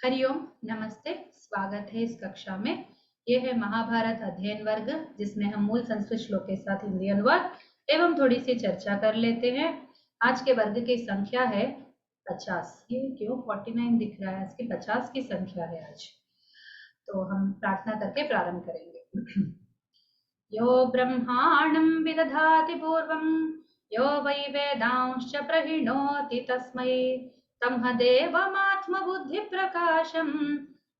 हरिओम, नमस्ते। स्वागत है इस कक्षा में। यह है महाभारत अध्ययन वर्ग, जिसमें हम मूल संस्कृत श्लोक के साथ हिंदी अनुवाद एवं थोड़ी सी चर्चा कर लेते हैं। आज के वर्ग की संख्या है 50। ये क्यों 49 दिख रहा है? इसकी 50 की संख्या है आज। तो हम प्रार्थना करके प्रारंभ करेंगे। यो ब्रह्माणं विदधाति पूर्वं यो वै वेदांश्च प्रहिणोति तस्मै तमहदेवमात्मबुद्धिप्रकाशं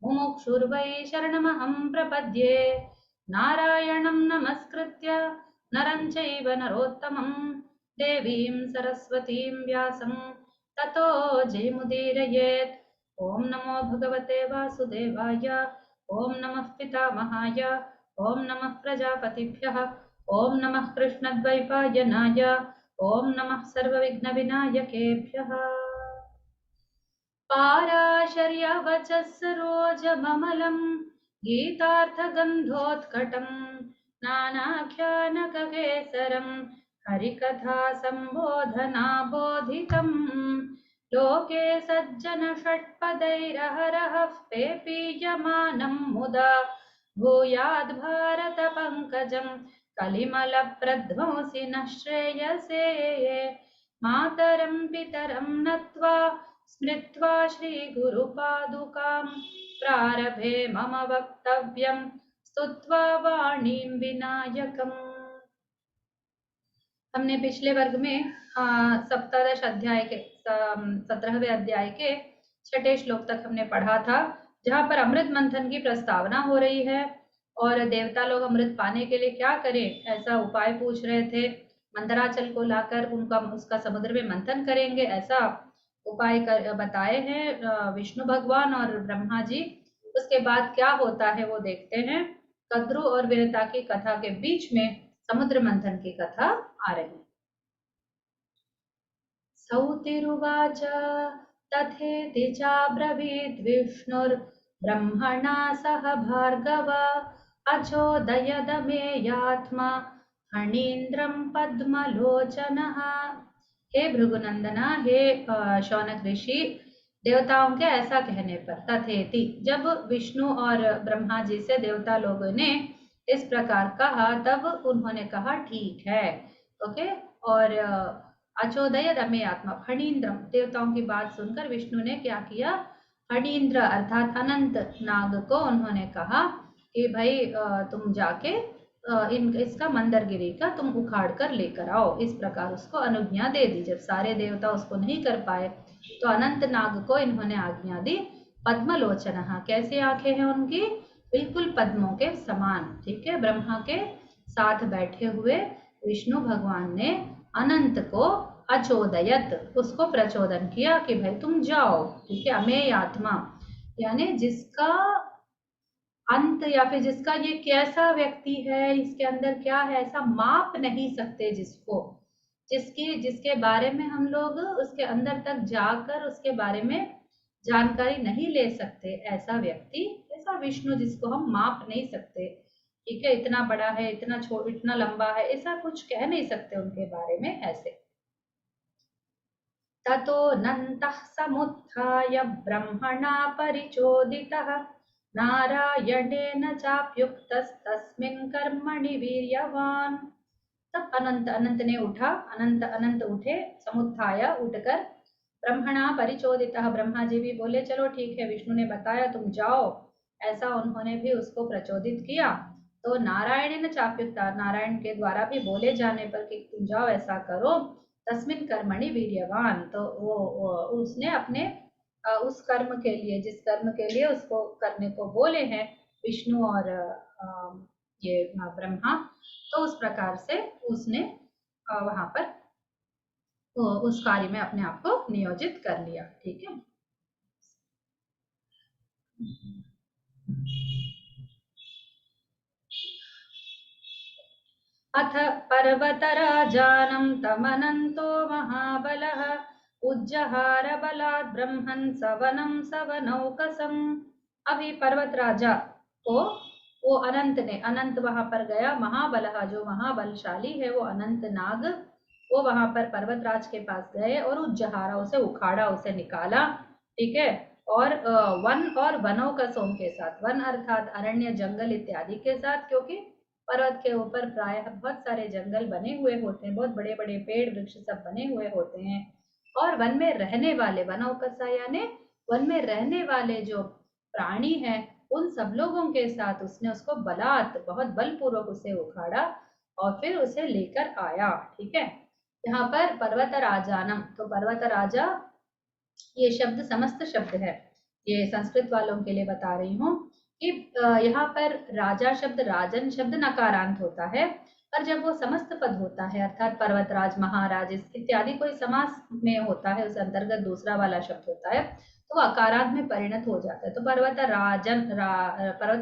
मुमुक्षुर्वै शरणमहं प्रपद्ये। नारायणं नमस्कृत्य नरं चैव नरोत्तमं देवीं सरस्वतीं व्यासं ततो जयमुदीरयेत्। ॐ नमो भगवते वासुदेवाय, ॐ नमः पितामहाय, ॐ नमः प्रजापतिभ्यः, ॐ नमः कृष्णद्वैपायनाय, ॐ नमः सर्वविघ्नविनायकेभ्यः। पाराशर्यवचः सरोजममलं गीतार्थगन्धोत्कटं नानाख्यानककेसरं हरिकथा सम्बोधनाबोधितं लोके सज्जनषट्पदैरहरः पेपीयमानं मुदा भूयाद् भारतपङ्कजं कलिमलप्रध्वंसि नः श्रेयसे। मातरं पितरं नत्वा स्मृत्वा श्रीगुरुपादुकां प्रारभे मम वक्तव्यं स्तुत्वा वाणीं विनायकम्। हमने पिछले वर्ग में सप्तदश अध्याय के 17वें अध्याय के 6ठे श्लोक तक हमने पढ़ा था, जहाँ पर अमृत मंथन की प्रस्तावना हो रही है और देवता लोग अमृत पाने के लिए क्या करें ऐसा उपाय पूछ रहे थे। मंदराचल को लाकर उसका समुद्र में मंथन करेंगे, ऐसा उपाय बताए हैं विष्णु भगवान और ब्रह्मा जी। उसके बाद क्या होता है वो देखते हैं। कद्रु और वीरता की कथा के बीच में समुद्र मंथन की कथा आ रही है। सौतिरुवाच तथेति चाब्रवीद् विष्णुर्ब्रह्मणा सह भार्गव अचोदयदमेयात्मा फणीन्द्रं पद्मलोचनः। हे भृगुनंदना, हे शौनक ऋषि, देवताओं के ऐसा कहने पर, तथेति जब विष्णु और ब्रह्मा जी से देवता लोगों ने इस प्रकार कहा, तब उन्होंने कहा ठीक है, ओके। और अचोदय दमे आत्मा फणीन्द्रम, देवताओं की बात सुनकर विष्णु ने क्या किया, फणीन्द्र अर्थात अनंत नाग को उन्होंने कहा कि भाई तुम जाके इसका मंदरगिरी का तुम उखाड़ कर लेकर आओ। इस प्रकार उसको अनुज्ञा दे दी। जब सारे देवता उसको नहीं कर पाए तो अनंत नाग को इन्होंने आज्ञा दी। पद्मलोचन, कैसी आंखें हैं उनकी, बिल्कुल पद्मों के समान, ठीक है। ब्रह्मा के साथ बैठे हुए विष्णु भगवान ने अनंत को अचोदयत, उसको प्रचोदन किया कि भाई तुम जाओ, ठीक है। अमेय आत्मा यानी जिसका अंत या फिर जिसका ये कैसा व्यक्ति है, इसके अंदर क्या है, ऐसा माप नहीं सकते जिसको, जिसके बारे में हम लोग उसके अंदर तक जाकर उसके बारे में जानकारी नहीं ले सकते, ऐसा व्यक्ति, ऐसा विष्णु जिसको हम माप नहीं सकते, ठीक है। इतना बड़ा है, इतना इतना लंबा है, ऐसा कुछ कह नहीं सकते उनके बारे में ऐसे। ततो नन्तः समुत्थाय ब्रह्मणा परिचोदितः नारायणेन चाप्युक्तस्तस्मिन् कर्मणि वीर्यवान। तब अनंत ने उठा, अनंत उठे, समुत्थाय उठकर, ब्रह्मणा परिचोदितः, ब्रह्मा जी भी बोले चलो ठीक है, विष्णु ने बताया तुम जाओ, ऐसा उन्होंने भी उसको प्रचोदित किया। तो नारायण चाप्युक्ता, नारायण के द्वारा भी बोले जाने पर कि तुम जाओ ऐसा करो, तस्मिन् कर्मणि वीर्यवान, तो वो उसने अपने उस कर्म के लिए, जिस कर्म के लिए उसको करने को बोले हैं विष्णु और ये ब्रह्मा, तो उस प्रकार से उसने वहां पर उस कार्य में अपने आप को नियोजित कर लिया, ठीक है। अथ पर्वतराजानं तमनन्तो महाबलः उज्जहार बलात् ब्रह्मन् सवनं सवनौकसम्। अभी पर्वत राजा को वो अनंत ने, अनंत वहां पर गया, महाबलः जो महाबलशाली है वो अनंत नाग, वो वहां पर पर्वतराज के पास गए और उज्जहारा, उसे उखाड़ा, उसे निकाला, ठीक है। और वन और वनों का सोम के साथ, वन अर्थात अरण्य, जंगल इत्यादि के साथ, क्योंकि पर्वत के ऊपर प्रायः बहुत सारे जंगल बने हुए होते हैं, बहुत बड़े बड़े पेड़ वृक्ष सब बने हुए होते हैं। और वन में रहने वाले, वनौकसा यानी वन में रहने वाले जो प्राणी हैं, उन सब लोगों के साथ उसने उसको बलात्, बहुत बलपूर्वक उसे उखाड़ा और फिर उसे लेकर आया। ठीक है, यहाँ पर पर्वत राजानम, तो पर्वत राजा ये शब्द समस्त शब्द है, ये संस्कृत वालों के लिए बता रही हूँ कि यहाँ पर राजा शब्द, राजन शब्द नकारांत होता है, पर जब वो समस्त पद होता है अर्थात पर्वतराज, महाराज इत्यादि कोई समास में होता है, उस अंतर्गत दूसरा वाला शब्द होता है, तो वो अकारांत में परिणत हो जाता है। तो पर्वत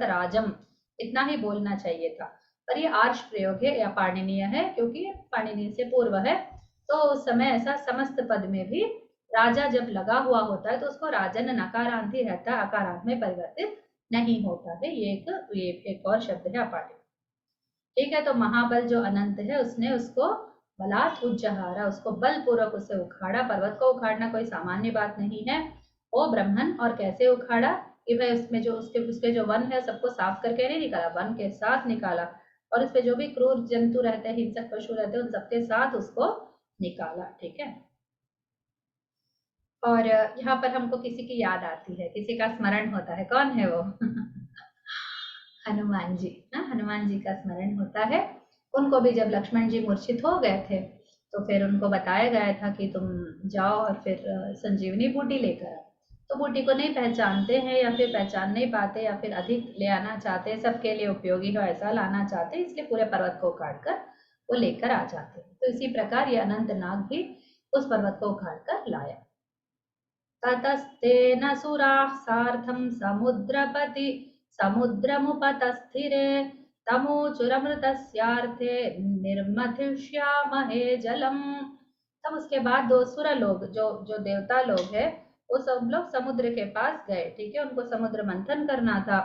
राजम इतना ही बोलना चाहिए था, पर ये आर्ष प्रयोग है या पाणिनीय है, क्योंकि पाणिनीय से पूर्व है। तो उस समय ऐसा समस्त पद में भी राजा जब लगा हुआ होता है तो उसको राजन नकारांत ही रहता है, अकारांत में परिवर्तित नहीं होता है। ये एक और शब्द है अपाटे। ठीक है, तो महाबल जो अनंत है उसने उसको बलात् उज्जहारा, उसको बलपूर्वक उसे उखाड़ा। पर्वत को उखाड़ना कोई सामान्य बात नहीं है। ओ ब्रह्मन, और कैसे उखाड़ा कि भाई उसमें जो उसके जो वन है सबको साफ करके नहीं निकाला, वन के साथ निकाला, और उसपे जो भी क्रूर जंतु रहते हैं, हिंसक पशु रहते हैं, उन सबके साथ उसको निकाला। ठीक है, और यहाँ पर हमको किसी की याद आती है, किसी का स्मरण होता है। कौन है वो? हनुमान जी। हनुमान जी का स्मरण होता है। उनको भी जब लक्ष्मण जी मूर्छित हो गए थे तो फिर उनको बताया गया था कि तुम जाओ और फिर संजीवनी बूटी लेकर आओ। तो बूटी को नहीं पहचानते हैं या फिर पहचान नहीं पाते या फिर अधिक ले आना चाहते, सबके लिए उपयोगी हो ऐसा लाना चाहते, इसलिए पूरे पर्वत को उखाड़ कर वो लेकर आ जाते। तो इसी प्रकार ये अनंत नाग भी उस पर्वत को उखाड़ कर लाया। ततस्तेन सुराः सार्धं समुद्रपति समुद्रमुपतस्थिरे तमोचुरमृतस्यार्थे निर्मथिष्यामहे जलम। तब उसके बाद दो सुर लोग, जो जो देवता लोग हैं, वो सब लोग समुद्र के पास गए। ठीक है, उनको समुद्र मंथन करना था,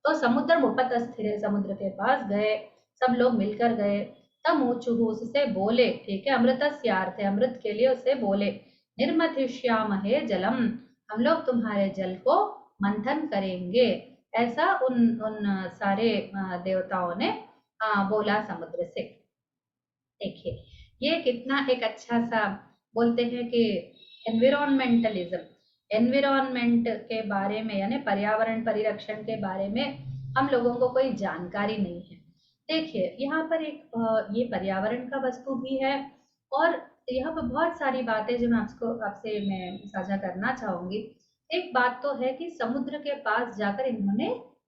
तो समुद्र उपतस्थिरे, समुद्र के पास गए, सब लोग मिलकर गए। तमोचुः, उससे बोले। ठीक है, अमृतस्यार्थे, अमृत के लिए उससे बोले। निर्मथिष्यामहे जलम, हम लोग तुम्हारे जल को मंथन करेंगे, ऐसा उन उन सारे देवताओं ने बोला समुद्र से। देखिए ये कितना एक अच्छा सा, बोलते हैं कि एनवायरमेंटलिज्म, एनवायरमेंट के बारे में यानी पर्यावरण परिरक्षण के बारे में हम लोगों को कोई जानकारी नहीं है। देखिए यहाँ पर एक ये पर्यावरण का वस्तु भी है, और यहाँ पर बहुत सारी बातें जो मैं आपसे मैं साझा करना चाहूंगी। एक बात तो है कि समुद्र के पास जाकर इन्होंने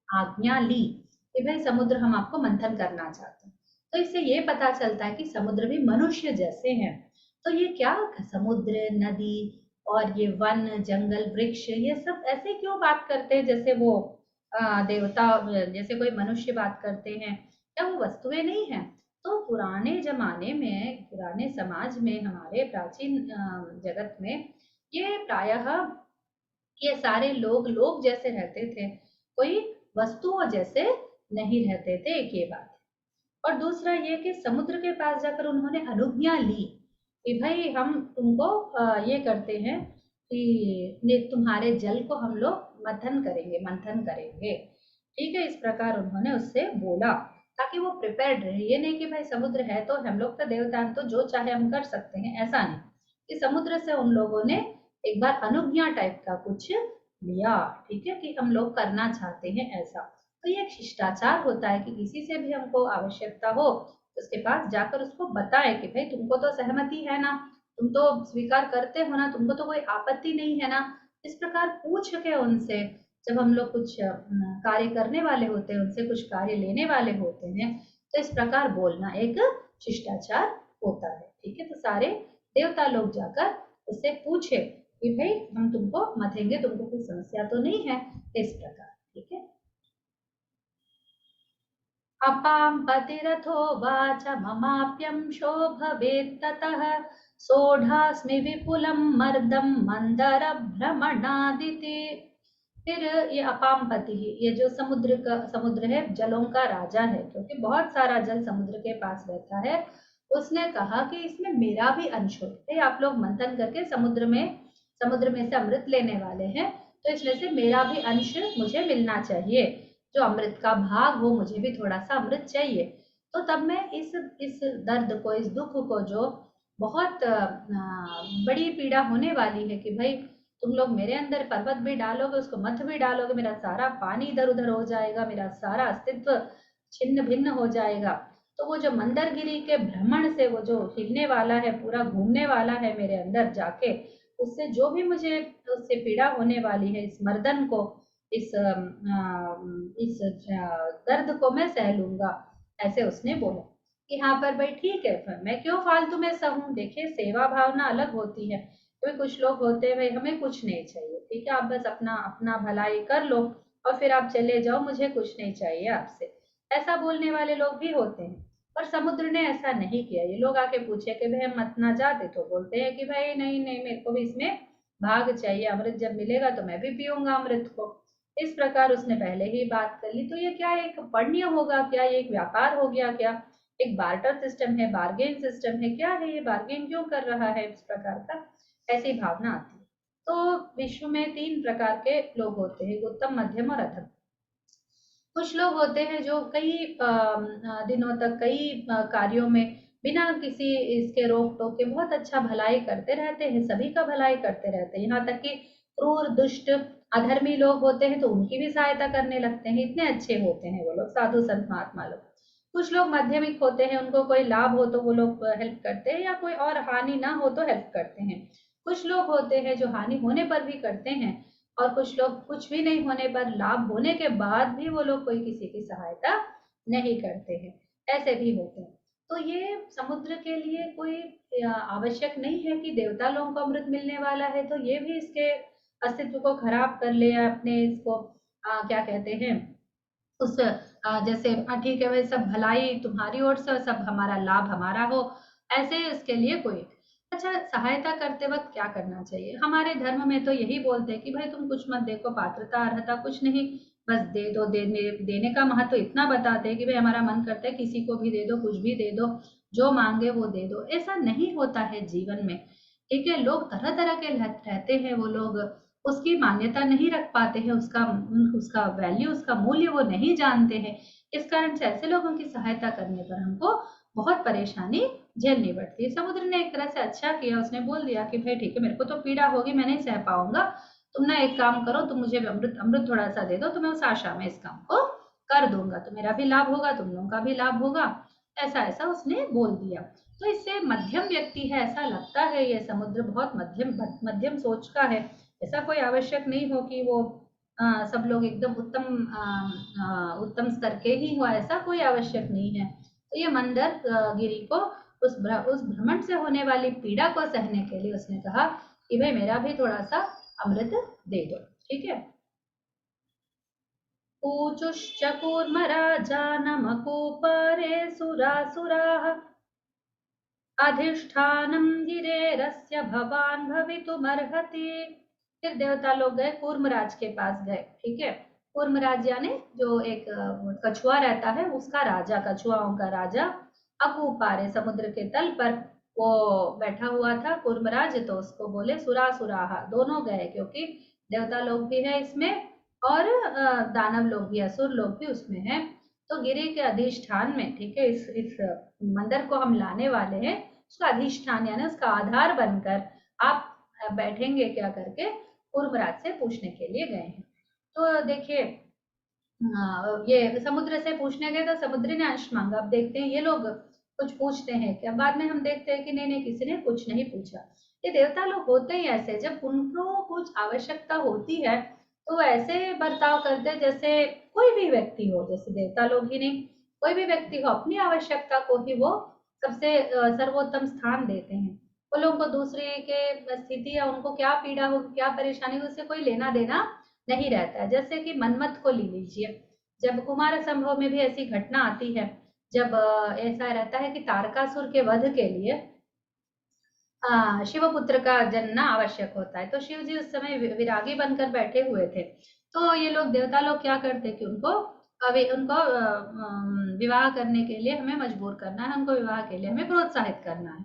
आज्ञा ली कि भाई समुद्र हम आपको मंथन करना चाहते हैं। तो इससे ये पता चलता है कि समुद्र भी मनुष्य जैसे हैं। तो ये क्या, समुद्र, नदी और ये वन, जंगल, वृक्ष, ये सब ऐसे क्यों बात करते हैं जैसे वो देवता, जैसे कोई मनुष्य बात करते हैं? क्या वो वस्तुएं नहीं है? तो पुराने जमाने में, पुराने समाज में, हमारे प्राचीन जगत में ये प्रायः ये सारे लोग लोग जैसे रहते थे, कोई वस्तुओं जैसे नहीं रहते थे। एक ये बात है। और दूसरा ये कि समुद्र के पास जाकर उन्होंने अनुज्ञा ली कि भाई हम तुमको ये करते हैं कि तुम्हारे जल को हम लोग मंथन करेंगे। ठीक है, इस प्रकार उन्होंने उससे बोला ताकि वो प्रिपेयर्ड रहे। ये नहीं कि भाई समुद्र है तो हम लोग तो देवता हैं तो जो चाहे हम कर सकते हैं, ऐसा नहीं। कि समुद्र से उन लोगों ने एक बार अनुज्ञा टाइप का कुछ लिया। ठीक है, कि हम लोग करना चाहते हैं ऐसा। तो ये एक शिष्टाचार होता है कि किसी से भी हमको आवश्यकता हो तो उसके पास जाकर उसको बताए कि भाई तुमको तो सहमति है ना, तुम तो स्वीकार करते हो ना, तुमको तो कोई आपत्ति नहीं है ना। इस प्रकार पूछ के उनसे, जब हम लोग कुछ कार्य करने वाले होते हैं, उनसे कुछ कार्य लेने वाले होते हैं, तो इस प्रकार बोलना एक शिष्टाचार होता है। ठीक है, तो सारे देवता लोग जाकर उससे पूछे कि भाई हम तुमको मथेंगे, तुमको कोई समस्या तो नहीं है, इस प्रकार। ठीक है, अपां पतिरथोवाच ममाप्यं शोभवेत्ततः सोढास्मि विपुलं मर्दं मन्दरभ्रमणादिति। फिर ये अपामपति, ये जो समुद्र है, जलों का राजा है, क्योंकि बहुत सारा जल समुद्र के पास रहता है। उसने कहा कि इसमें मेरा भी अंश हो, आप लोग मंथन करके समुद्र में से अमृत लेने वाले हैं, तो इसमें से मेरा भी अंश मुझे मिलना चाहिए, जो अमृत का भाग हो, मुझे भी थोड़ा सा अमृत चाहिए। तो तब मैं इस दर्द को, इस दुख को, जो बहुत बड़ी पीड़ा होने वाली है कि भाई तुम लोग मेरे अंदर पर्वत भी डालोगे, उसको मत भी डालोगे, मेरा सारा पानी इधर उधर हो जाएगा, मेरा सारा अस्तित्व छिन्न भिन्न हो जाएगा। तो वो जो मंदरगिरी के भ्रमण से वो जो हिलने वाला है, पूरा घूमने वाला है मेरे अंदर जाके, उससे जो भी मुझे उससे पीड़ा होने वाली है, इस मर्दन को, इस दर्द को मैं सह लूंगा, ऐसे उसने बोला। कि हाँ पर भाई ठीक है, फिर मैं क्यों फालतू में सहूं। देखिए सेवा भावना अलग होती है। तो कुछ लोग होते हैं भाई हमें कुछ नहीं चाहिए, ठीक है, आप बस अपना अपना भलाई कर लो और फिर आप चले जाओ, मुझे कुछ नहीं चाहिए आपसे, ऐसा बोलने वाले लोग भी होते हैं। पर समुद्र ने ऐसा नहीं किया। ये लोग आके पूछे कि भाई हम मत ना जाते, तो बोलते हैं कि भाई नहीं नहीं, मेरे को भी इसमें भाग चाहिए, अमृत जब मिलेगा तो मैं भी पीऊंगा अमृत को। इस प्रकार उसने पहले ही बात कर ली। तो ये क्या एक पुण्य होगा क्या, ये एक व्यापार हो गया क्या, एक बार्टर सिस्टम है, बार्गेन सिस्टम है, क्या है ये, बार्गेन क्यों कर रहा है इस प्रकार का, ऐसी भावना आती है। तो विश्व में 3 प्रकार के लोग होते हैं, उत्तम, मध्यम और अधम। कुछ लोग होते हैं जो कई दिनों तक कई कार्यों में बिना किसी इसके रोक टोक के बहुत अच्छा भलाई करते रहते हैं, सभी का भलाई करते रहते हैं, यहाँ तक कि क्रूर दुष्ट अधर्मी लोग होते हैं तो उनकी भी सहायता करने लगते हैं, इतने अच्छे होते हैं वो लोग, साधु संत महात्मा लोग। कुछ लोग माध्यमिक होते हैं, उनको कोई लाभ हो तो वो लोग हेल्प करते हैं, या कोई और हानि ना हो तो हेल्प करते हैं। कुछ लोग होते हैं जो हानि होने पर भी करते हैं, और कुछ लोग कुछ भी नहीं होने पर, लाभ होने के बाद भी वो लोग कोई किसी की सहायता नहीं करते हैं, ऐसे भी होते हैं। तो ये समुद्र के लिए कोई आवश्यक नहीं है कि देवता लोगों को अमृत मिलने वाला है तो ये भी इसके अस्तित्व को खराब कर ले, अपने इसको क्या कहते हैं, उस जैसे ठीक है भाई सब भलाई तुम्हारी ओर से और सब हमारा लाभ हमारा हो, ऐसे इसके लिए कोई। अच्छा, सहायता करते वक्त क्या करना चाहिए, हमारे धर्म में तो यही बोलते हैं कि भाई तुम कुछ मत देखो, पात्रता अर्हता कुछ नहीं, बस दे दो। देने का महत्व इतना बताते हैं कि भाई हमारा मन करता है किसी को भी दे दो, कुछ भी दे दो, जो मांगे वो दे दो। ऐसा नहीं होता है जीवन में, ठीक है। लोग तरह तरह के रहते हैं, वो लोग उसकी मान्यता नहीं रख पाते हैं, उसका उसका वैल्यू, उसका मूल्य वो नहीं जानते हैं। इस कारण से ऐसे लोगों की सहायता करने पर हमको बहुत परेशानी झेलनी पड़ती है। समुद्र ने एक तरह से अच्छा किया, उसने बोल दिया कि भाई ठीक है, मेरे को तो पीड़ा होगी, मैं नहीं सह पाऊंगा, तुम ना एक काम करो, तुम मुझे अमृत अमृत थोड़ा सा दे दो, तो मैं उस आशा में इस काम को कर दूंगा, तो मेरा भी लाभ होगा, तुम लोगों का भी लाभ होगा। ऐसा ऐसा उसने बोल दिया। तो इससे मध्यम व्यक्ति है, ऐसा लगता है ये समुद्र बहुत मध्यम मध्यम सोच का है। ऐसा कोई आवश्यक नहीं हो कि वो सब लोग एकदम उत्तम स्तर के ही हो, ऐसा कोई आवश्यक नहीं है। तो ये मंदर गिरी को उस भ्रमण से होने वाली पीड़ा को सहने के लिए उसने कहा कि भाई मेरा भी थोड़ा सा अमृत दे दो, ठीक है। ऊचुश्च कूर्मराजानमकूपरे सुरासुराः अधिष्ठानं गिरेरस्य भवान भवितुमर्हति। फिर देवता लोग गए, कूर्मराज के पास गए, ठीक है। कूर्मराज यानी जो एक कछुआ रहता है, उसका राजा, कछुआओं का राजा। अकूपारे समुद्र के तल पर वो बैठा हुआ था कूर्मराज, तो उसको बोले सुरासुराहा, दोनों गए, क्योंकि देवता लोग भी है इसमें और दानव लोग भी, असुर लोग भी उसमें है। तो गिरी के अधिष्ठान में, ठीक है, इस मंदिर को हम लाने वाले हैं, उसका अधिष्ठान यानी उसका आधार बनकर आप बैठेंगे क्या करके उर्वराज से पूछने के लिए गए हैं। तो देखिए ये समुद्र से पूछने गए तो समुद्र ने अंश मांगा। अब देखते हैं ये लोग कुछ पूछते हैं क्या, बाद में हम देखते हैं कि नहीं नहीं, किसी ने कुछ नहीं पूछा। ये देवता लोग होते ही ऐसे, जब उनको कुछ आवश्यकता होती है तो ऐसे बर्ताव करते हैं जैसे कोई भी व्यक्ति हो, जैसे देवता लोग ही नहीं, कोई भी व्यक्ति हो, अपनी आवश्यकता को ही वो सबसे सर्वोत्तम स्थान देते हैं। वो लोगों को दूसरे के स्थिति या उनको क्या पीड़ा हो, क्या परेशानी हो, उससे कोई लेना देना नहीं रहता है। जैसे कि मनमत को ले लीजिए, जब कुमार संभव में भी ऐसी घटना आती है, जब ऐसा रहता है कि तारकासुर के वध के लिए शिवपुत्र का जन्म आवश्यक होता है, तो शिव जी उस समय विरागी बनकर बैठे हुए थे। तो ये लोग देवता लोग क्या करते कि उनको विवाह करने के लिए हमें मजबूर करना है, उनको विवाह के लिए हमें प्रोत्साहित करना है।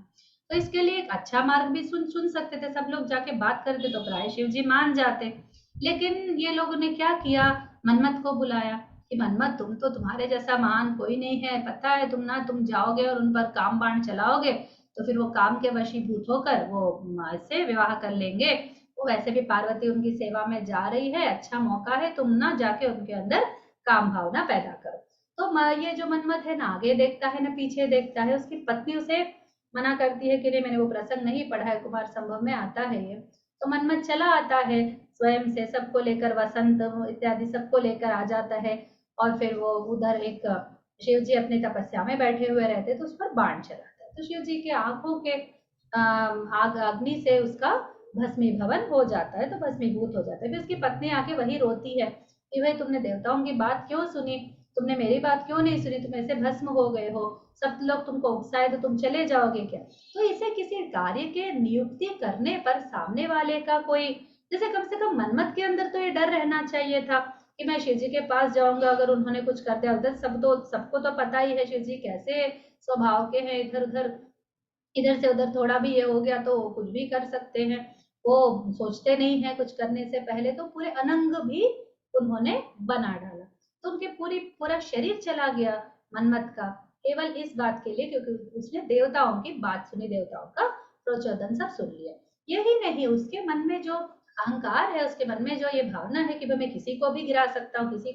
तो इसके लिए एक अच्छा मार्ग भी चुन सकते थे, सब लोग जाके बात करते तो प्राय शिव जी मान जाते। लेकिन ये लोगों ने क्या किया, मनमत को बुलाया कि मनमत तुम तो, तुम्हारे जैसा महान कोई नहीं है, पता है तुम जाओगे और उन पर काम बाण चलाओगे तो फिर वो काम के वशीभूत होकर वो इससे विवाह कर लेंगे। वो वैसे भी पार्वती उनकी सेवा में जा रही है, अच्छा मौका है, तुम ना जाके उनके अंदर काम भावना पैदा करो। तो ये जो मनमत है ना आगे देखता है ना पीछे देखता है। उसकी पत्नी उसे मना करती है कि नहीं, मैंने वो प्रसंग नहीं पढ़ा है, कुमार संभव में आता है ये। तो मनमत चला आता है स्वयं से, सबको लेकर, वसंत इत्यादि सबको लेकर आ जाता है। और फिर वो उधर एक शिव जी अपनी तपस्या में बैठे हुए रहते तो उस पर बाण चलाता है। तो शिव जी के आंखों के आग अग्नि से उसका भस्मीभवन हो जाता है, तो भस्मीभूत हो जाता है। फिर उसकी पत्नी आके वही रोती है कि भाई तुमने देवताओं की बात क्यों सुनी, तुमने मेरी बात क्यों नहीं सुनी, तुम ऐसे भस्म हो गए हो, सब लोग तुमको उकसाए तो तुम चले जाओगे क्या। तो इसे किसी कार्य के नियुक्ति करने पर सामने वाले का कोई, जैसे कम से कम मनमत के अंदर तो ये डर रहना चाहिए था कि मैं शिव जी के पास जाऊंगा, अगर उन्होंने कुछ कर दिया, उधर सबको तो पता ही है शिव जी कैसे स्वभाव के हैं, इधर उधर इधर से उधर थोड़ा भी ये हो गया तो कुछ भी कर सकते हैं। वो सोचते नहीं है कुछ करने से पहले, तो पूरे अनंग भी उन्होंने बना डाला। तो उनके पूरा शरीर चला गया मनमत का, केवल इस बात के लिए क्योंकि उसने देवताओं की बात सुनी, देवताओं का प्रचोदन सब सुन लिया। यही नहीं, उसके मन में जो अहंकार है, उसके मन में जो ये भावना है कि मैं किसी को भी गिरा सकता हूँ, किसी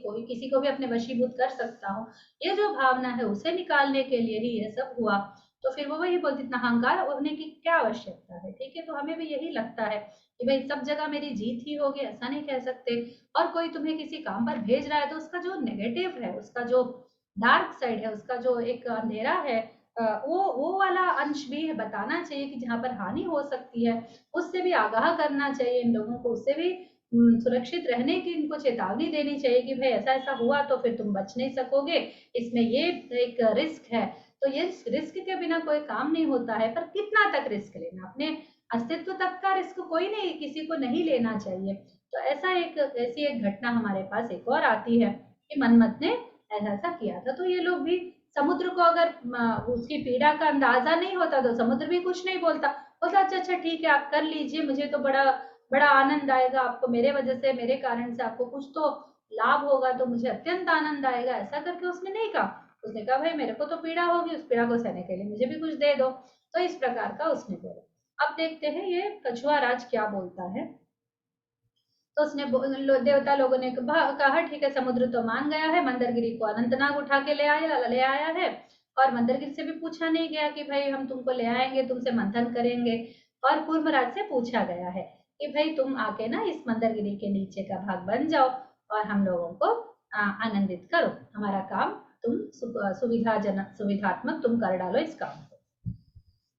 को भी अपने वशीभूत कर सकता हूँ, ये जो भावना है उसे निकालने के लिए ही ये सब हुआ। तो फिर वो वही बोलती, इतना अहंकार होने की क्या आवश्यकता है। ठीक है, तो हमें भी यही लगता है कि भाई सब जगह मेरी जीत ही होगी, ऐसा नहीं कह सकते। और कोई तुम्हें किसी काम पर भेज रहा है तो उसका जो नेगेटिव है, उसका जो डार्क साइड है, उसका जो एक अंधेरा है, वो वाला अंश भी बताना चाहिए कि जहाँ पर हानि हो सकती है उससे भी आगाह करना चाहिए इन लोगों को, उससे भी सुरक्षित रहने की इनको चेतावनी देनी चाहिए कि भाई ऐसा ऐसा हुआ तो फिर तुम बच नहीं सकोगे, इसमें ये एक रिस्क है। तो ये रिस्क के बिना कोई काम नहीं होता है, पर कितना तक रिस्क लेना, अपने अस्तित्व तक का रिस्क कोई नहीं, किसी को नहीं लेना चाहिए। तो ऐसी एक घटना हमारे पास एक और आती है कि मनमत ने ऐसा ऐसा किया था। तो ये लोग भी, समुद्र को अगर उसकी पीड़ा का अंदाजा नहीं होता तो समुद्र भी कुछ नहीं बोलता, बोलता अच्छा अच्छा ठीक है आप कर लीजिए, मुझे तो बड़ा बड़ा आनंद आएगा, आपको मेरे वजह से, मेरे कारण से आपको कुछ तो लाभ होगा, तो मुझे अत्यंत आनंद आएगा। ऐसा करके उसने नहीं कहा, उसने कहा भाई मेरे को तो पीड़ा होगी, उस पीड़ा को सहने के लिए मुझे भी कुछ दे दो। तो इस प्रकार का उसने बोला। अब देखते हैं ये कछुआ राज क्या बोलता है। तो उसने देवता लोगों ने कहा ठीक है, समुद्र तो मान गया है, मंदरगिरी को अनंतनाग उठा के ले आया है। और मंदरगिरी से भी पूछा नहीं गया कि भाई हम तुमको ले आएंगे, तुमसे मंथन करेंगे। और कूर्मराज से पूछा गया है कि भाई तुम आके ना इस मंदरगिरी के नीचे का भाग बन जाओ और हम लोगों को आनंदित करो, हमारा काम तुम सुविधात्मक तुम कर डालो इस काम को।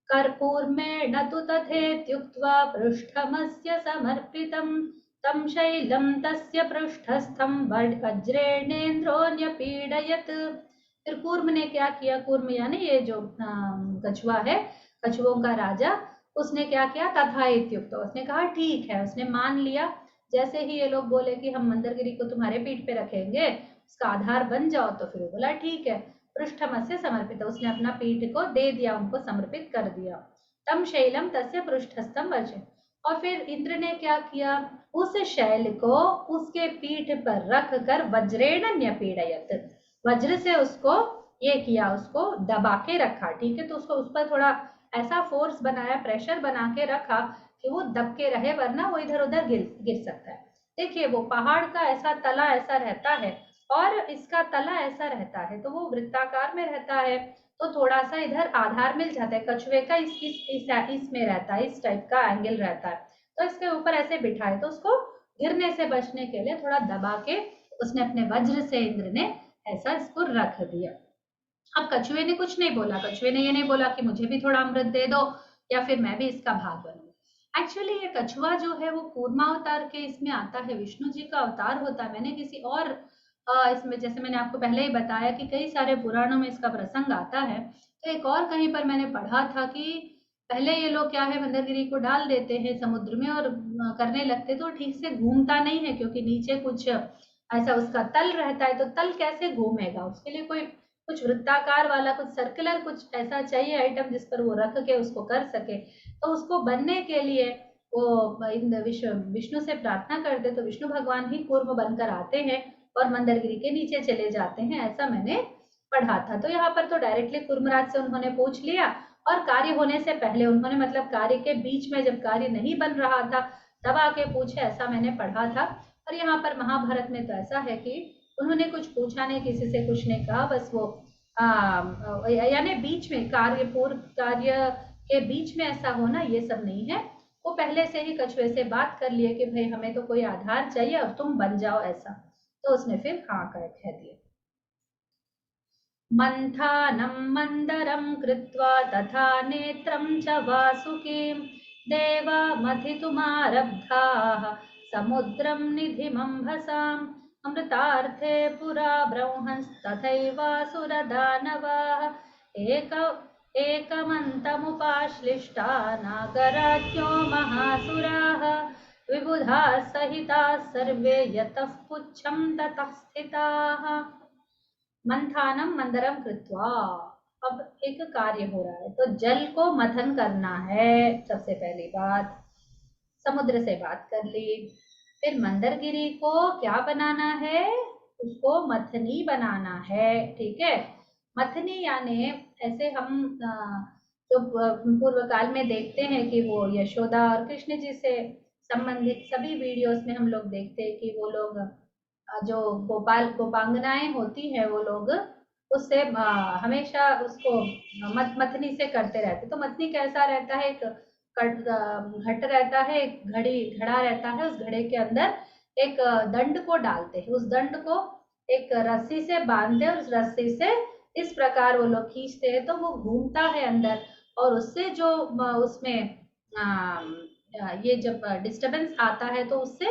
कर्पूर्मेण तु तथेत्युक्त्वा पृष्ठमस्य समर्पितम् तं शैलं तस्य पृष्ठस्थं वज्रेणेन्द्रोऽन्यपीडयत्। फिर कूर्म ने क्या किया, कूर्म यानी ये जो कछुआ है, कछुओं का राजा, उसने क्या किया, तथा इत्युक्त, उसने कहा ठीक है, उसने मान लिया। जैसे ही ये लोग बोले कि हम मंदरगिरी को तुम्हारे पीठ पे रखेंगे, उसका आधार बन जाओ, तो फिर वो बोला ठीक है। पृष्ठमस्य समर्पित, उसने अपना पीठ को दे दिया, उनको समर्पित कर दिया। तम शैलम तस्य पृष्ठस्थम वज्र, और फिर इंद्र ने क्या किया, उस शैल को उसके पीठ पर रख कर वज्रेण न्यपीडयत, वज्र से उसको ये किया, उसको दबा के रखा। ठीक है, तो उसको उस पर थोड़ा ऐसा फोर्स बनाया, प्रेशर बना के रखा कि वो दब के रहे, वरना वो इधर उधर गिर सकता है। देखिए वो पहाड़ का ऐसा तला ऐसा रहता है और इसका तला ऐसा रहता है, तो वो वृत्ताकार में रहता है, तो थोड़ा सा इधर आधार मिल जाता है। कछुए का इसमें रहता है, इस टाइप का एंगल रहता है, तो इसके ऊपर ऐसे बिठाए तो उसको गिरने से बचने के लिए थोड़ा दबा के उसने अपने वज्र से, इंद्र ने ऐसा इसको रख दिया। अब कछुए ने कुछ नहीं बोला, कछुए ने ये नहीं बोला कि मुझे भी थोड़ा अमृत दे दो या फिर मैं भी इसका भाग बनूं। एक्चुअली ये कछुआ जो है वो कूर्मावतार के इसमें आता है, विष्णु जी का अवतार होता है। मैंने किसी और इसमें, जैसे मैंने आपको पहले ही बताया कि कई सारे पुराणों में इसका प्रसंग आता है, तो एक और कहीं पर मैंने पढ़ा था कि पहले ये लोग क्या है, मंदरगिरी को डाल देते हैं समुद्र में और करने लगते, तो ठीक से घूमता नहीं है क्योंकि नीचे कुछ ऐसा उसका तल रहता है, तो तल कैसे घूमेगा, उसके लिए कोई कुछ वृत्ताकार वाला, कुछ सर्कुलर, कुछ ऐसा चाहिए आइटम जिस पर वो रख के उसको कर सके। तो उसको बनने के लिए वो विष्णु से प्रार्थना करते तो विष्णु भगवान ही कूर्म बनकर आते हैं और मंदरगिरी के नीचे चले जाते हैं, ऐसा मैंने पढ़ा था। तो यहाँ पर तो डायरेक्टली कूर्मराज से उन्होंने पूछ लिया और कार्य होने से पहले उन्होंने, मतलब कार्य के बीच में जब कार्य नहीं बन रहा था तब आके पूछे, ऐसा मैंने पढ़ा था। और यहाँ पर महाभारत में तो ऐसा है कि उन्होंने कुछ पूछा नहीं, किसी से कुछ नहीं कहा, बस वो यानी बीच में कार्य, पूर्व कार्य के बीच में ऐसा होना ये सब नहीं है। वो पहले से ही कछुए से बात कर लिए कि भाई हमें तो कोई आधार चाहिए और तुम बन जाओ ऐसा, तो उसने फिर हाँ कह दिया। मन्थानं मन्दरं कृत्वा तथा नेत्रं च वासुकीं देवामथितुमारब्धाः समुद्रं निधिमम्भसाम् अमृतार्थे पुरा ब्रह्मंस्तथैवासुरदानवाः एकमन्तमुपाश्लिष्टा नागराज्ञो महासुराः विबुधाः सहिताः सर्वे यतः पुच्छं ततः स्थिताः। मंथानम मंदरम कृत्वा, अब एक कार्य हो रहा है तो जल को मथन करना है। सबसे पहली बात समुद्र से बात कर ली, फिर मंदरगिरी को क्या बनाना है, उसको मथनी बनाना है। ठीक है, मथनी यानी ऐसे हम जो पूर्व काल में देखते हैं कि वो यशोदा और कृष्ण जी से संबंधित सभी वीडियोस में हम लोग देखते हैं कि वो लोग जो गोपांगनाएं होती हैं वो लोग उससे हमेशा उसको मथनी से करते रहते। तो मथनी कैसा रहता है, एक घट रहता है, एक घड़ा रहता है, उस घड़े के अंदर एक दंड को डालते हैं, उस दंड को एक रस्सी से बांधते हैं और उस रस्सी से इस प्रकार वो लोग खींचते हैं तो वो घूमता है अंदर, और उससे जो उसमें ये जब डिस्टरबेंस आता है तो उससे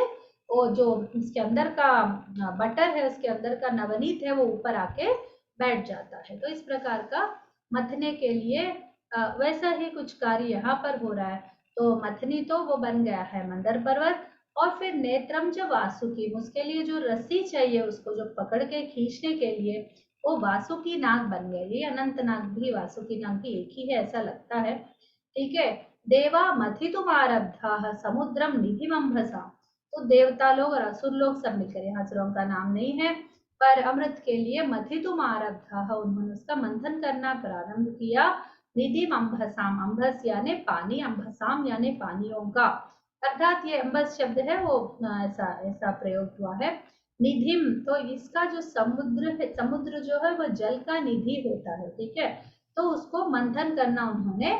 वो जो उसके अंदर का बटर है, उसके अंदर का नवनीत है, वो ऊपर आके बैठ जाता है। तो इस प्रकार का मथने के लिए वैसा ही कुछ कार्य यहाँ पर हो रहा है। तो मथनी तो वो बन गया है मंदर पर्वत, और फिर नेत्रम जो वासुकी, उसके लिए जो रस्सी चाहिए उसको जो पकड़ के खींचने के लिए वो वासुकी नाग बन गए। ये अनंत नाग भी वासुकी नाग भी एक ही है ऐसा लगता है। ठीक है, देवा मथितुमारब्धा समुद्रम निधिमंभसा, तो देवता लोग और असुर लोग सब मिलकर, यहाँ असुरों का नाम नहीं है, पर अमृत के लिए मथितुमारब्धा, उन्होंने उसका मंथन करना प्रारंभ किया। निधिम अम्भसाम, अम्भस यानी पानी, अम्भसाम यानी पानियों का, अर्थात ये अम्बस शब्द है वो ऐसा ऐसा प्रयोग हुआ है। निधिम, तो इसका जो समुद्र है, समुद्र जो है वो जल का निधि होता है। ठीक है, तो उसको मंथन करना उन्होंने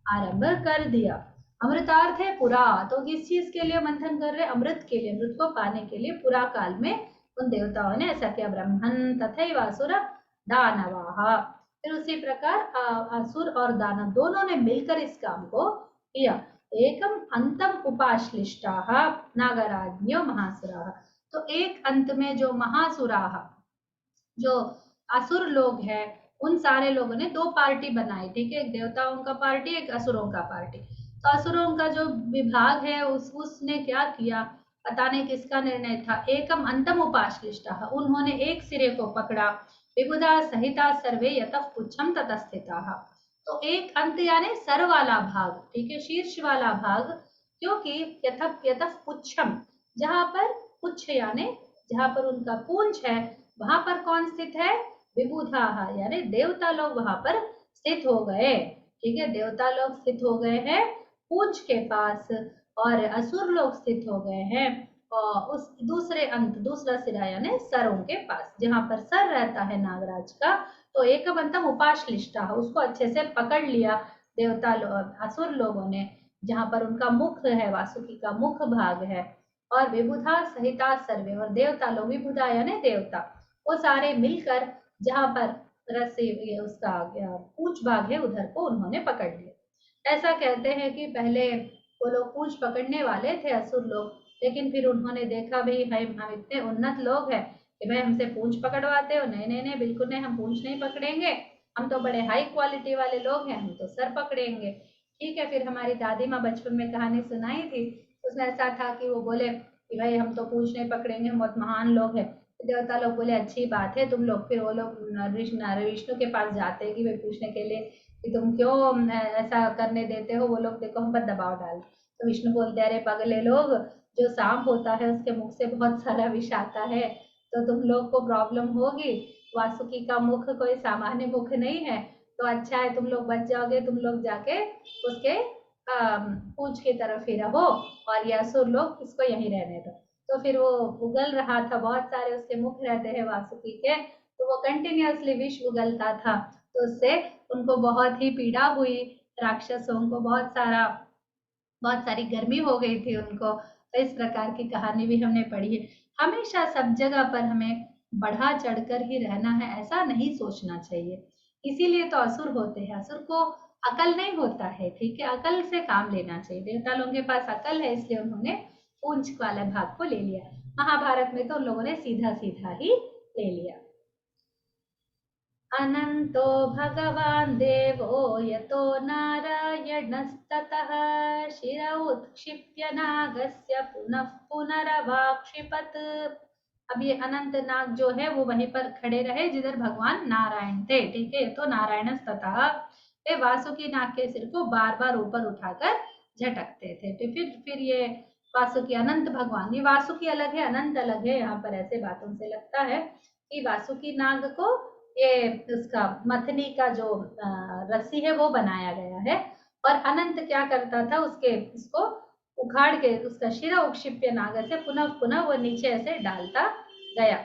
आरंभ कर दिया। अमृतार्थ है पुरा, तो किस चीज के लिए मंथन कर रहे हैं, अमृत के लिए, अमृत को पाने के लिए पुरा काल में उन देवताओं ने ऐसा किया। ब्रह्मन तथा असुर दानवाहा, फिर उसी प्रकार असुर और दानव दोनों ने मिलकर इस काम को किया। एकम अंतम उपाश्लिष्टा नागराज्ञो महासुरा, तो एक अंत में जो महासुरा, जो असुर लोग हैं, उन सारे लोगों ने दो पार्टी बनाई। ठीक है, एक देवताओं का पार्टी, एक असुरों का पार्टी। तो असुरों का जो विभाग है उसने क्या किया, पता नहीं किसका निर्णय था, एकम अंतम उपाश्लिष्टा, उन्होंने एक सिरे को पकड़ा, विबुधा सहिता सर्वे यतः पुच्छम ततस्थिता, तो एक अंत यानी सर वाला भाग, ठीक है, शीर्ष वाला भाग, क्योंकि यतः यतः पुच्छम, जहां पर पुच्छ यानी जहां पर उनका पूंछ है वहां पर कौन स्थित है, विबुधा, यानी देवता लोग वहां पर स्थित हो गए। ठीक है, देवता लोग स्थित हो गए हैं पूंछ के पास, और असुर लोग स्थित हो गए हैं और उस दूसरे अंत, दूसरा सिरा यानी सरों के पास, जहां पर सर रहता है नागराज का। तो एक बंतम उपाश्लिष्टा, उसको अच्छे से पकड़ लिया देवता असुर लोगों ने, जहां पर उनका मुख है, वासुकी का मुख भाग है, और विबुधा सहिता सर्वे, और देवता लोग, विबुधा यानी देवता, वो सारे मिलकर जहां पर रस्सी उसका पूंछ भाग है उधर को उन्होंने पकड़ लिया। ऐसा कहते हैं कि पहले वो लोग पूंछ पकड़ने वाले थे असुर लोग, लेकिन फिर उन्होंने देखा भाई हम इतने उन्नत लोग हैं कि भाई हमसे पूंछ पकड़वाते हो, नहीं नहीं नहीं बिल्कुल नहीं, हम पूंछ नहीं पकड़ेंगे, हम तो बड़े हाई क्वालिटी वाले लोग हैं, हम तो सर पकड़ेंगे। ठीक है, फिर हमारी दादी माँ बचपन में कहानी सुनाई थी, उसमें ऐसा था कि वो बोले कि भाई हम तो पूंछ नहीं पकड़ेंगे, हम बहुत महान लोग हैं। देवता लोग बोले अच्छी बात है तुम लोग, फिर वो लोग विष्णु के पास जाते हैं कि भाई पूछने के लिए कि तुम क्यों ऐसा करने देते हो, वो लोग देखो हम पर दबाव डाल। तो विष्णु बोलते अरे पगले लोग, जो सांप होता है उसके मुख से बहुत सारा विष आता है, तो तुम लोग को प्रॉब्लम होगी। वासुकी का मुख कोई सामान्य मुख नहीं है, तो अच्छा है तुम लोग बच जाओगे, तुम लोग जाके उसके पूंछ की तरफ ही रहो, और ये असुर लोग इसको यहीं रहने दो। तो फिर वो उगल रहा था, बहुत सारे उसके मुख रहते हैं वासुकी के, तो वो कंटिन्यूअसली विष उगलता था, तो उससे उनको बहुत ही पीड़ा हुई। राक्षसों को बहुत सारी गर्मी हो गई थी उनको। तो इस प्रकार की कहानी भी हमने पढ़ी है। हमेशा सब जगह पर हमें बढ़ा चढ़कर ही रहना है, ऐसा नहीं सोचना चाहिए। इसीलिए तो असुर होते हैं, असुर को अकल नहीं होता है, ठीक है, अकल से काम लेना चाहिए। देवता लोगों के पास अकल है, इसलिए उन्होंने पूंछ वाले भाग को ले लिया। महाभारत में तो उन लोगों ने सीधा सीधा ही ले लिया। अनन्तो भगवान् देवो यतो नारायणस्ततः शिर उत्क्षिप्य नागस्य पुनः पुनरवाक्षिपत्। अब ये अनंत नाग जो है वो वहीं पर खड़े रहे जिधर भगवान नारायण थे, ठीक है। तो नारायण तथा वे वासुकी नाग के सिर को बार बार ऊपर उठाकर झटकते थे। तो फिर ये वासुकी अनंत भगवान, ये वासुकी अलग है अनंत अलग है। यहाँ पर ऐसे बातों से लगता है कि वासुकी नाग को ये उसका मथनी का जो रस्सी है वो बनाया गया है, और अनंत क्या करता था, उसके उसको उखाड़ के उसका शिरा उक्षिप्य नाग से पुनः पुनः वो नीचे ऐसे डालता गया,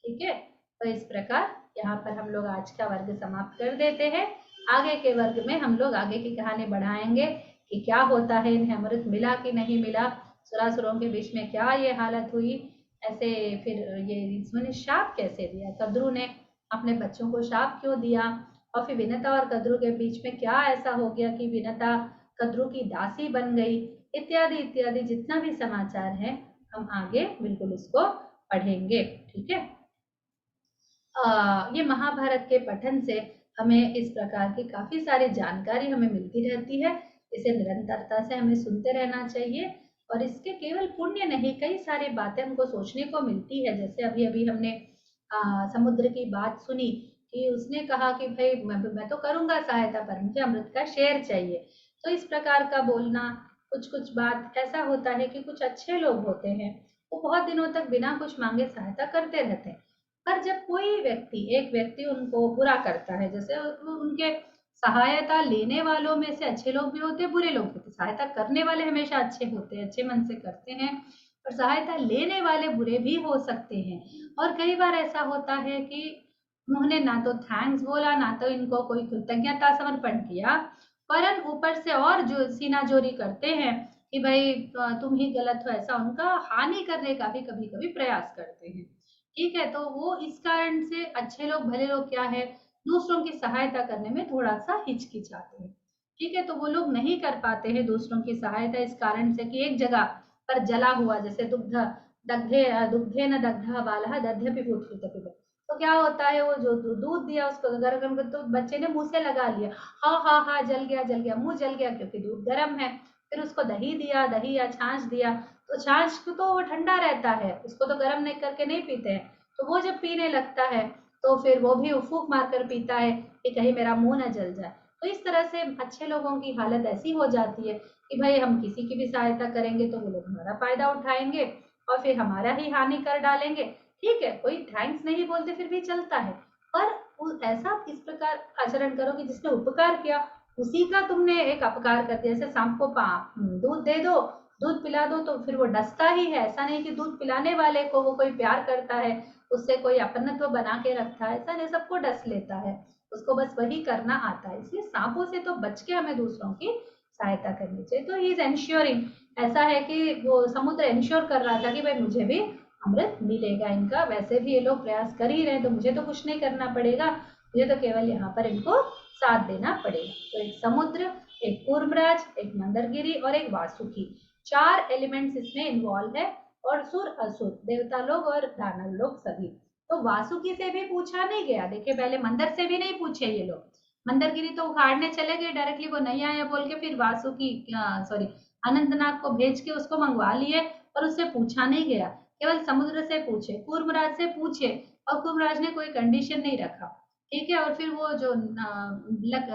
ठीक है। तो इस प्रकार यहाँ पर हम लोग आज का वर्ग समाप्त कर देते हैं। आगे के वर्ग में हम लोग आगे की कहानी बढ़ाएंगे कि क्या होता है, इन्हें अमृत मिला कि नहीं मिला, सुरासुरों के बीच में क्या ये हालत हुई, ऐसे फिर ये ऋषि शाप कैसे दिया, कद्रु ने अपने बच्चों को शाप क्यों दिया, और फिर विनता और कद्रु के बीच में क्या ऐसा हो गया कि विनता कद्रु की दासी बन गई, इत्यादि इत्यादि जितना भी समाचार है हम आगे बिल्कुल इसको पढ़ेंगे, ठीक है। ये महाभारत के पठन से हमें इस प्रकार की काफी सारी जानकारी हमें मिलती रहती है। इसे निरंतरता से हमें सुनते रहना चाहिए, और इसके केवल पुण्य नहीं, कई सारी बातें हमको सोचने को मिलती है। जैसे अभी अभी हमने समुद्र की बात सुनी कि उसने कहा कि भाई मैं तो करूंगा सहायता, पर मुझे अमृत का शेर चाहिए। तो इस प्रकार का बोलना, कुछ कुछ बात ऐसा होता है कि कुछ अच्छे लोग होते हैं, वो बहुत दिनों तक बिना कुछ मांगे सहायता करते रहते हैं, पर जब कोई व्यक्ति एक व्यक्ति उनको बुरा करता है, जैसे उनके सहायता लेने वालों में से अच्छे लोग भी होते हैं, बुरे लोग भी होते हैं। सहायता करने वाले हमेशा अच्छे होते हैं, अच्छे मन से करते हैं, और सहायता लेने वाले बुरे भी हो सकते हैं। और कई बार ऐसा होता है कि उन्होंने ना तो थैंक्स बोला, ना तो इनको कोई कृतज्ञता समर्पण किया, वरन ऊपर से और जो सीना जोरी करते हैं कि भाई तुम ही गलत हो, ऐसा उनका हानि करने का भी कभी कभी प्रयास करते हैं, ठीक है। तो वो इस कारण से अच्छे लोग भले लोग क्या है, दूसरों की सहायता करने में थोड़ा सा हिचकिचाते हैं, ठीक है। तो वो लोग नहीं कर पाते हैं दूसरों की सहायता इस कारण से कि एक जगह पर जला हुआ, जैसे दुग्धे न दग्धा बालः दध्यपि पूत्रित पिबत। तो क्या होता है, वो जो दूध दिया उसको गर्म कर, तो बच्चे ने मुंह से लगा लिया, हाँ हाँ हाँ जल गया मुंह जल गया, क्योंकि दूध गर्म है। फिर उसको दही दिया, दही या छाछ दिया, तो छाछ तो वो ठंडा रहता है, उसको तो गर्म नहीं करके नहीं पीते हैं। तो वो जब पीने लगता है तो फिर वो भी फूंक मारकर पीता है कि कहीं मेरा मुंह न जल जाए। तो इस तरह से अच्छे लोगों की हालत ऐसी हो जाती है कि भाई हम किसी की भी सहायता करेंगे तो वो लोग हमारा फायदा उठाएंगे, और फिर हमारा ही हानि कर डालेंगे, ठीक है। कोई थैंक्स नहीं बोलते फिर भी चलता है, पर ऐसा इस प्रकार आचरण करो कि जिसने उपकार किया उसी का तुमने एक अपकार कर दिया। जैसे सांप को दूध दे दो, दूध पिला दो, तो फिर वो डसता ही है। ऐसा नहीं कि दूध पिलाने वाले को वो कोई प्यार करता है, उससे कोई अपनत्व बना के रखता है, ऐसा नहीं, सबको डस लेता है, उसको बस वही करना आता है। इसलिए सांपों से तो बच के हमें दूसरों की सहायता करनी चाहिए। तो ही इज एंश्योरिंग, ऐसा है कि वो समुद्र एंश्योर कर रहा था कि भाई मुझे भी अमृत मिलेगा, इनका वैसे भी ये लोग प्रयास कर ही रहे हैं, तो मुझे तो कुछ नहीं करना पड़ेगा, मुझे तो केवल यहाँ पर इनको साथ देना पड़ेगा। तो एक समुद्र, एक कूर्मराज, एक मंदरगिरी और एक वासुकी, 4 एलिमेंट्स इसमें इन्वॉल्व है, और सुर असुर, देवता लोग और दानव लोग सभी। तो वासुकी से भी पूछा नहीं गया, देखिए पहले मंदर से भी नहीं पूछे ये लोग, मंदरगिरी तो उखाड़ने चले गए डायरेक्टली, वो नहीं आया बोल के फिर वासुकी सॉरी अनंतनाग को भेज के उसको मंगवा लिए, और उससे पूछा नहीं गया, केवल समुद्र से पूछे, कूर्मराज से पूछे, और कूर्मराज ने कोई कंडीशन नहीं रखा, ठीक है। और फिर वो जो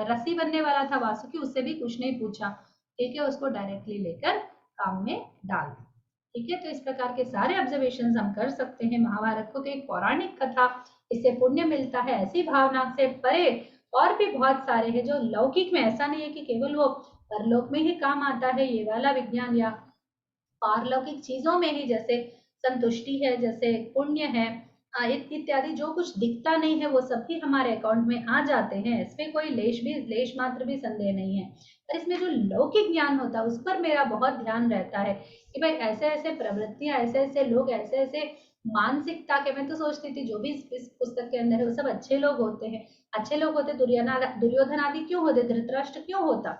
रस्सी बनने वाला था वासुकी, उससे भी कुछ नहीं पूछा, ठीक है, उसको डायरेक्टली लेकर काम में डाल दिया। ठीक है, तो इस प्रकार के सारे ऑब्जर्वेशन हम कर सकते हैं महाभारत को, एक पौराणिक कथा, इससे पुण्य मिलता है, ऐसी भावना से परे और भी बहुत सारे हैं जो लौकिक में, ऐसा नहीं है कि केवल वो परलोक में ही काम आता है ये वाला विज्ञान, या पारलौकिक चीजों में ही, जैसे संतुष्टि है, जैसे पुण्य है, इत्यादि जो कुछ दिखता नहीं है वो सब भी हमारे अकाउंट में आ जाते हैं, इसमें कोई लेश मात्र भी संदेह नहीं है। पर इसमें जो लौकिक ज्ञान होता है उस पर मेरा बहुत ध्यान रहता है कि भाई ऐसे ऐसे प्रवृत्तियां, ऐसे ऐसे लोग, ऐसे ऐसे मानसिकता के, मैं तो सोचती थी जो भी इस पुस्तक के अंदर है वो सब अच्छे लोग होते हैं, अच्छे लोग होते, दुर्योधन आदि क्यों होते, धृतराष्ट्र क्यों होता,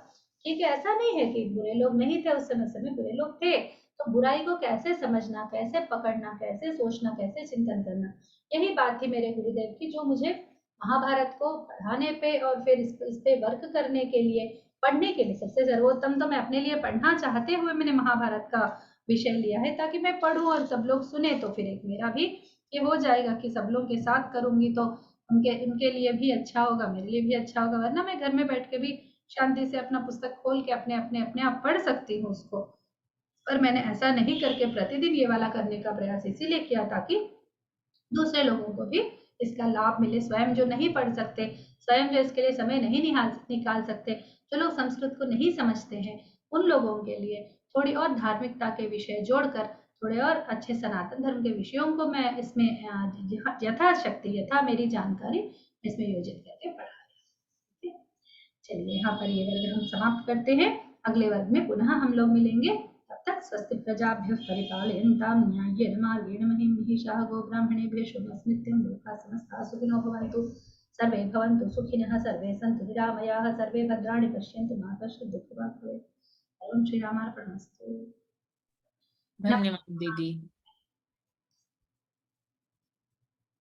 ठीक है, ऐसा नहीं है कि बुरे लोग नहीं थे, उस समय बुरे लोग थे। तो बुराई को कैसे समझना, कैसे पकड़ना, कैसे सोचना, कैसे चिंतन करना, यही बात थी मेरे गुरुदेव की, जो मुझे महाभारत को पढ़ाने पे और फिर इस पे वर्क करने के लिए, पढ़ने के लिए, सबसे सर्वोत्तम तो मैं अपने लिए पढ़ना चाहते हुए मैंने महाभारत का विषय लिया है, ताकि मैं पढ़ूं और सब लोग सुने, तो फिर एक मेरा भी ये हो जाएगा कि सब लोग के साथ करूंगी तो उनके उनके लिए भी अच्छा होगा, मेरे लिए भी अच्छा होगा, वरना मैं घर में बैठ के भी शांति से अपना पुस्तक खोल के अपने अपने अपने आप पढ़ सकती हूँ उसको। पर मैंने ऐसा नहीं करके प्रतिदिन ये वाला करने का प्रयास इसीलिए किया ताकि दूसरे लोगों को भी इसका लाभ मिले, स्वयं जो नहीं पढ़ सकते, स्वयं जो इसके लिए समय नहीं निकाल सकते, जो लोग संस्कृत को नहीं समझते हैं, उन लोगों के लिए थोड़ी और धार्मिकता के विषय जोड़कर, थोड़े और अच्छे सनातन धर्म के विषयों को मैं इसमें यथाशक्ति, यथा मेरी जानकारी इसमें योजित करके पढ़ा रही हूँ। चलिए यहाँ पर ये वर्ग हम समाप्त करते हैं, अगले वर्ग में पुनः हम लोग मिलेंगे, तब तक स्वस्ति प्रजाभ्यः परिपालयन्तां न्याय्येन मार्गेण महीं महिषाः गोब्राह्मणेभ्यः शुभमस्तु लोकाः समस्ताः सुखिनो भवन्तु, सर्वे भवन्तु सुखिनः, सर्वे सन्तु निरामयाः, सर्वे भद्राणि पश्यन्तु मा कश्चित् दुःखभाग् भवेत्। ओम श्री रामार्पणमस्तु। धन्यवाद दीदी।